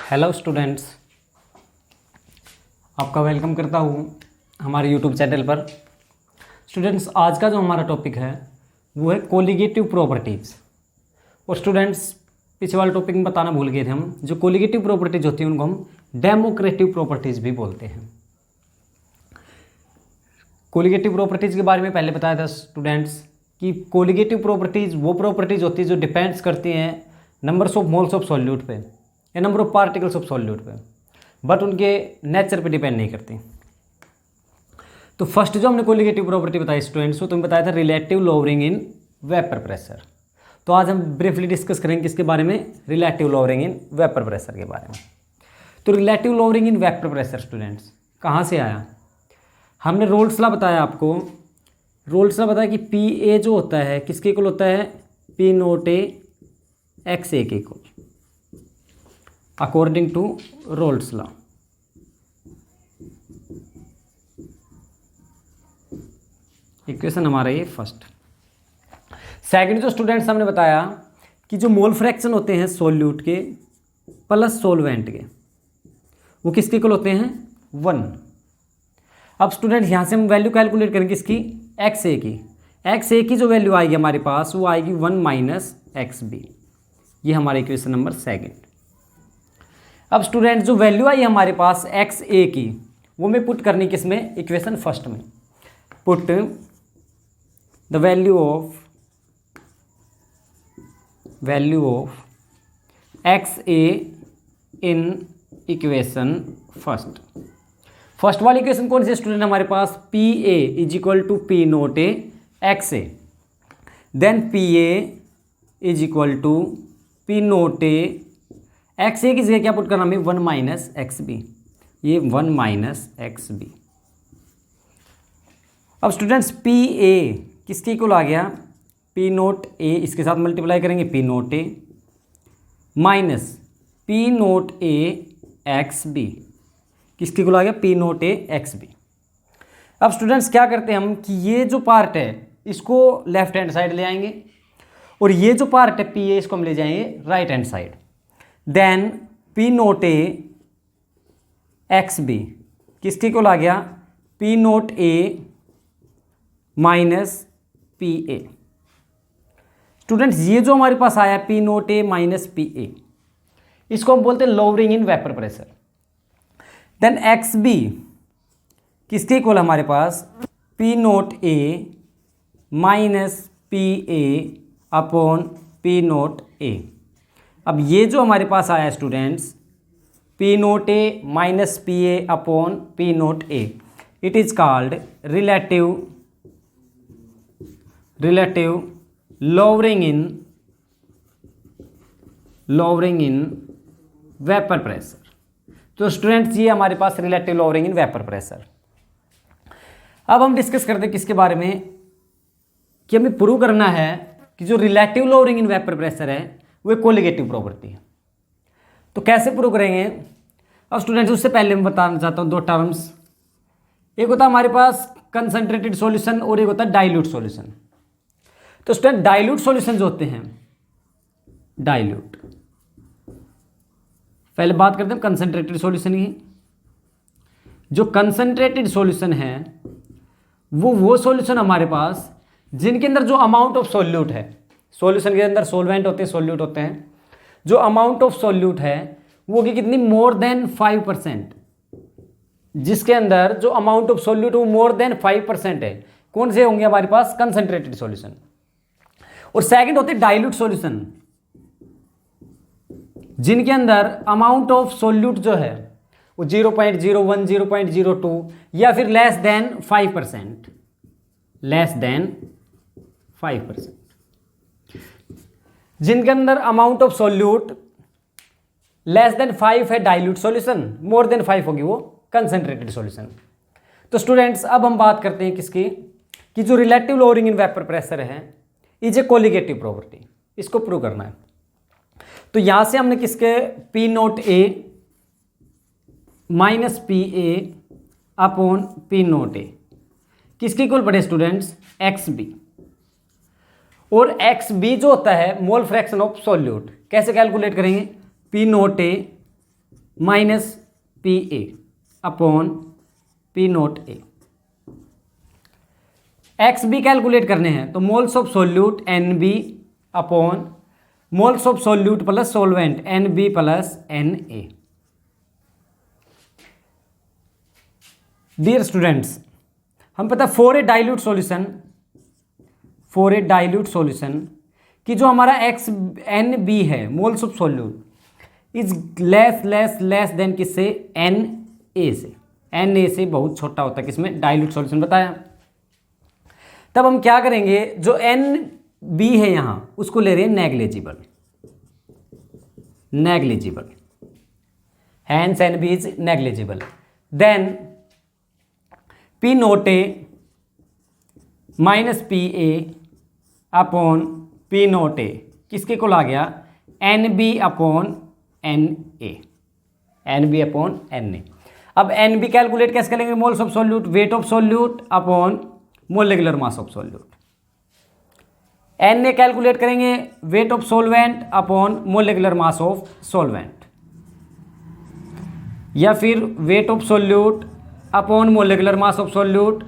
Hello students, आपका welcome करता हूँ हमारे यूट्यूब चैनल पर। स्टूडेंट्स, आज का जो हमारा टॉपिक है वो है कोलिगेटिव प्रॉपर्टीज़। और स्टूडेंट्स, पिछले वाले टॉपिक में बताना भूल गए थे हम, जो कोलिगेटिव प्रॉपर्टीज़ होती हैं उनको हम डेमोक्रेटिव प्रॉपर्टीज़ भी बोलते हैं। कोलिगेटिव प्रॉपर्टीज़ के बारे में पहले बताया था स्टूडेंट्स कि कोलिगेटिव प्रॉपर्टीज़ वो प्रॉपर्टीज़ होती है जो डिपेंड्स करती हैं numbers of moles of solute पे या number of particles of solute पे, बट उनके नेचर पे डिपेंड नहीं करती। तो फर्स्ट जो हमने कोलिगेटिव प्रॉपर्टी बताई स्टूडेंट्स को, तुम्हें बताया था relative lowering in vapour pressure. तो आज हम ब्रीफली डिस्कस करेंगे किसके बारे में, relative lowering in vapour pressure के बारे में। तो relative lowering in vapour pressure students कहाँ से आया? हमने रोल्स लॉ बताया आपको। रोल्स लॉ बताया कि पी ए जो होता है किसके इक्वल होता है, P naught A X A के equal, according to Raoult's law. Equation हमारा ये फर्स्ट। सेकंड जो स्टूडेंट्स हमने बताया कि जो मोल फ्रैक्शन होते हैं सॉल्यूट के प्लस सॉल्वेंट के, वो किसके इक्वल होते हैं, 1। अब स्टूडेंट यहाँ से हम वैल्यू कैलकुलेट करेंगे किसकी, एक्स ए की। एक्स ए की जो वैल्यू आएगी हमारे पास वो आएगी 1 माइनस एक्स बी। ये हमारा इक्वेशन नंबर सेकंड। अब स्टूडेंट जो वैल्यू आई हमारे पास एक्स ए की, वो मैं पुट करनी किसमें, इक्वेशन फर्स्ट में। Put the value of X A in equation first. First वाली इक्वेशन कौन सी स्टूडेंट हमारे पास, P A is equal to P naught A X A, then P A is equal to P naught A X A की जगह क्या put करना हमें, 1 माइनस एक्स बी। ये 1 माइनस एक्स बी। अब स्टूडेंट्स पी ए किसके equal आ गया, पी नोट ए, इसके साथ मल्टीप्लाई करेंगे P naught A minus P naught A X B, किसके इक्वल आ गया, P naught A X B. अब स्टूडेंट्स क्या करते हैं हम कि ये जो पार्ट है इसको लेफ्ट हैंड साइड ले आएंगे और ये जो पार्ट है पी ए इसको हम ले जाएंगे right hand side. Then P naught A X B किसके इक्वल आ गया, P naught A minus P A. Students ये जो हमारे पास आया P naught A minus P A, इसको हम बोलते हैं lowering in vapour pressure. Then X B किसके इक्वल हमारे पास, P naught A minus P A upon P naught A. अब ये जो हमारे पास आया students P naught A minus P A upon P naught A, it is called relative lowering in vapour pressure. तो स्टूडेंट्स ये हमारे पास relative lowering in vapour pressure. अब हम डिस्कस करते हैं किसके बारे में, कि हमें प्रूव करना है कि जो relative lowering in vapour pressure है वो कोलिगेटिव प्रॉपर्टी है। तो कैसे प्रूव करेंगे? अब स्टूडेंट्स उससे पहले मैं बताना चाहता हूँ दो टर्म्स। एक होता है हमारे पास कंसंट्रेटेड सॉल्यूशन और एक होता है डाइल्यूट सॉल्यूशन। तो स्टूडेंट डाइल्यूट सॉल्यूशन जो होते हैं, डाइल्यूट, पहले बात करते हैं कंसंट्रेटेड सॉल्यूशन की। जो कंसंट्रेटेड सॉल्यूशन है वो सॉल्यूशन हमारे पास जिनके अंदर जो अमाउंट ऑफ सॉल्यूट है, सॉल्यूशन के अंदर सॉल्वेंट होते हैं, सॉल्यूट होते हैं, जो अमाउंट ऑफ सॉल्यूट है वो की कितनी, मोर देन 5%। जिसके अंदर जो अमाउंट ऑफ सॉल्यूट वो मोर देन 5% है, कौन से होंगे हमारे पास, कंसंट्रेटेड सॉल्यूशन। और सेकंड होते डाइल्यूट सॉल्यूशन, जिनके अंदर अमाउंट ऑफ सॉल्यूट जो है वो 0.01 0.02 या फिर लेस देन 5%, लेस देन 5%। जिनके अंदर amount of solute less than 5 है डाइल्यूट सॉल्यूशन, मोर देन 5 होगी वो कंसंट्रेटेड सॉल्यूशन। तो स्टूडेंट्स अब हम बात करते हैं किसकी, कि जो relative lowering in vapour pressure है इज ए कोलिगेटिव प्रॉपर्टी, इसको प्रूव करना है। तो यहां से हमने किसके, P naught A minus P A upon P naught A किसके इक्वल पड़े स्टूडेंट्स, एक्स बी। और एक्स बी जो होता है मोल फ्रैक्शन ऑफ सॉल्यूट, कैसे कैलकुलेट करेंगे, P naught A minus P A upon P naught A. X B calculate करने हैं तो moles of solute N B upon moles of solute plus solvent N B plus N A. Dear students, हम पता for a dilute solution कि जो हमारा X N B है moles of solute is less than किससे, N A से। N A से बहुत छोटा होता है किसमें, डाइल्यूट सॉल्यूशन बताया। तब हम क्या करेंगे, जो एन बी है यहां उसको ले रहे हैं negligible, hence N B is negligible. Then P naught A minus P A upon P naught A किसके को ला गया, N B upon N A, N B upon N A. अब एन बी कैलकुलेट कैसे करेंगे, moles of solute, weight of solute upon molecular mass of solute. N A calculate करेंगे weight of solvent upon molecular mass of solvent, या फिर weight of solute upon molecular mass of solute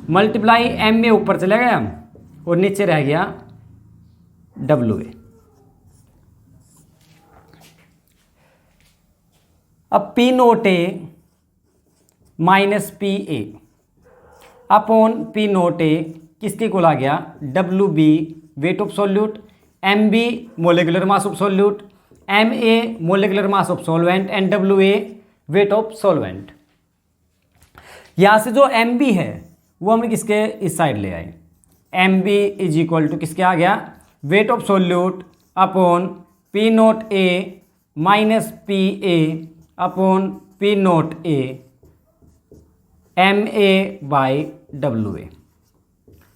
multiply M में ऊपर चले गए हम और नीचे रह गया डब्ल्यू ए। अब P naught A minus P A upon P naught A किसके को ला गया, W B weight of solute, M B molecular mass of solute, M A molecular mass of solvent and W A weight of solvent. यहां से जो M B है वो हम किसके इस साइड ले आए, M B is equal to किसके आ गया, weight of solute upon P naught A minus P A upon P naught A M A by W A.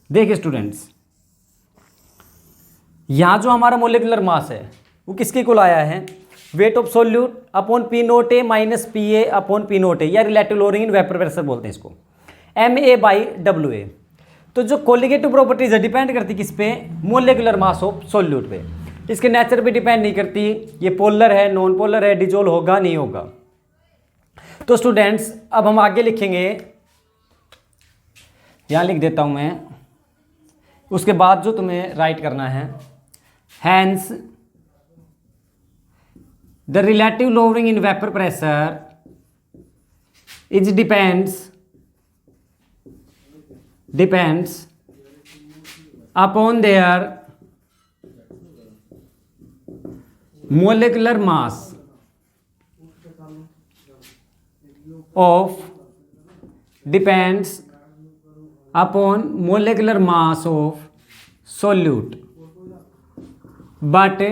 देखिए स्टूडेंट्स, यहां जो हमारा मोलिकुलर मास है वो किसके को लाया है, weight of solute upon P naught A minus P A upon P naught A, या relative lowering in vapour pressure बोलते हैं इसको, M A by W A. तो जो कोलिगेटिव प्रॉपर्टीज है डिपेंड करती किस पे, मोलिकुलर मास ऑफ सोल्यूट पे, इसके नेचर पे डिपेंड नहीं करती, ये पोलर है नॉन पोलर है, डिजोल होगा नहीं होगा। तो स्टूडेंट्स अब हम आगे लिखेंगे, यहां लिख देता हूं मैं, उसके बाद जो तुम्हें राइट करना है, hence the relative lowering in vapor pressure is depends upon their molecular mass of depends upon molecular mass of solute but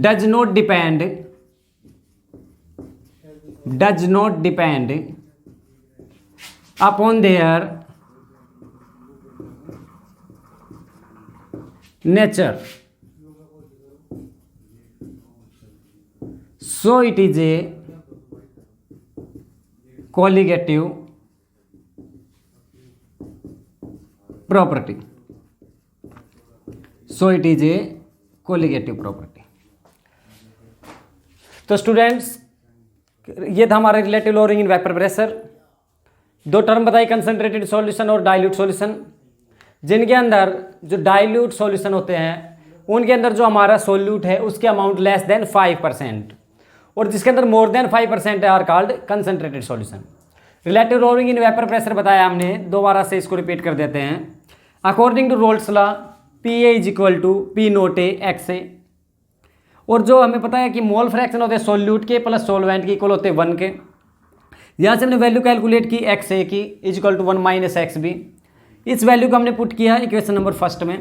does not depend upon their nature, so it is a colligative property, so it is a colligative property। तो students ये था हमारा relative lowering in vapour pressure. दो term बताई, concentrated solution और dilute solution, जिनके अंदर जो डाइल्यूट सॉल्यूशन होते हैं उनके अंदर जो हमारा सोल्यूट है उसके अमाउंट लेस देन 5%, और जिसके अंदर मोर देन 5% है are called concentrated solution. Relative lowering in vapour pressure बताया हमने, दोबारा से इसको रिपीट कर देते हैं। According to Raoult's law P A is equal to P naught A X A, और जो हमें पता है कि मोल फ्रैक्शन होते हैं सोल्यूट के प्लस सोलवेंट के इक्वल होते हैं 1 के। यहाँ से हमने वैल्यू कैलकुलेट की एक्स ए की is equal to 1 minus X B. इस वैल्यू को हमने पुट किया इक्वेशन नंबर फर्स्ट में।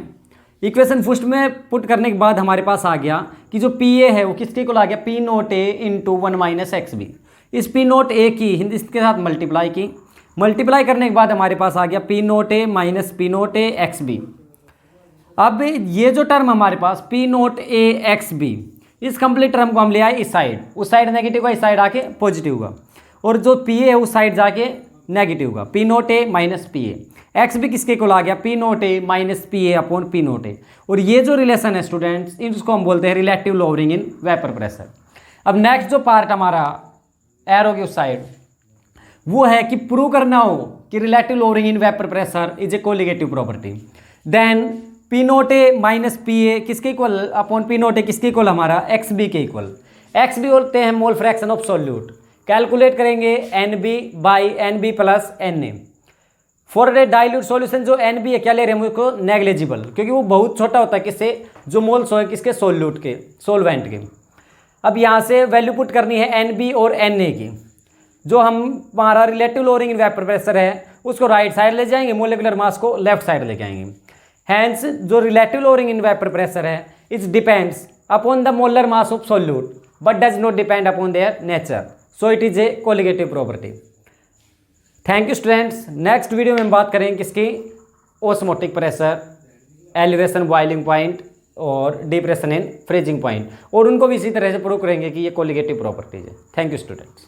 इक्वेशन फर्स्ट में पुट करने के बाद हमारे पास आ गया कि जो पी ए है वो किसके इक्वल आ गया, पी नोट ए इंटू 1 माइनस एक्स बी। इस पी नोट ए की हिंदी के साथ मल्टीप्लाई की, मल्टीप्लाई करने के बाद हमारे पास आ गया P naught A minus P naught A X B. अब ये जो टर्म हमारे पास P naught A X B, इस कंप्लीट टर्म को हम ले आए इस साइड, उस साइड नेगेटिव का इस साइड आके पॉजिटिव का, और जो पी ए है उस साइड जाके नेगेटिव का, P naught A minus P A. X भी किसके को आ गया, P naught A minus P A upon P naught A. और ये जो रिलेशन है स्टूडेंट्स, इसको हम बोलते हैं relative lowering in vapour pressure. अब नेक्स्ट जो पार्ट हमारा एरो की उस साइड वो है कि प्रूव करना हो कि relative lowering in vapour pressure is a colligative property. Then P naught A minus P A किसके equal upon P naught A किसके इक्वल हमारा एक्स बी के इक्वल। एक्स बी बोलते हैं mole fraction of solute. Calculate करेंगे N B by N B plus N A. For a dilute solution जो N B है क्या ले रहे हैं उसको नेग्लिजिबल, क्योंकि वो बहुत छोटा होता है किससे जो मोल्स हो किसके सोल्यूट के सोलवेंट के। अब यहाँ से वैल्यू पुट करनी है एन बी और एन ए की। जो हम हमारा relative lowering in vapour pressure है उसको राइट साइड ले जाएंगे, मोलिकुलर मास को लेफ्ट साइड लेके आएंगे। हैंस जो relative lowering in vapour pressure है it depends upon the molar mass of solute but does not depend upon their nature, so it is a colligative property. Thank you students. Next video में हम बात करेंगे किसकी osmotic pressure, elevation boiling point और depression in freezing point, और उनको भी इसी तरह से प्रूव करेंगे कि ये कोलिगेटिव प्रॉपर्टीज है। Thank you students.